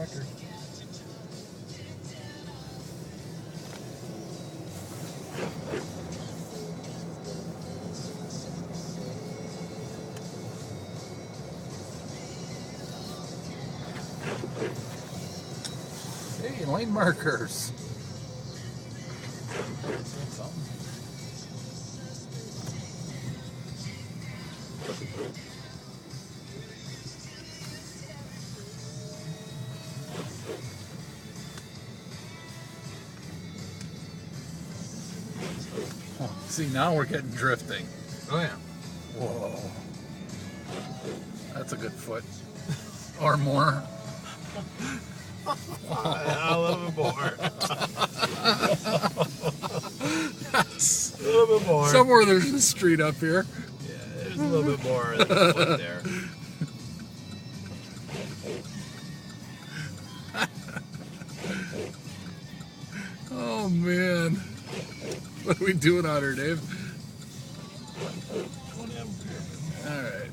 record. Hey, lane markers. That's something. Oh, see, now we're getting drifting. Oh yeah. Whoa. That's a good foot. Or more. A little bit more. Yes. A little bit more. Somewhere there's a street up here. Yeah, there's a little bit more than a foot there. Oh man. What are we doing out here, Dave? Alright.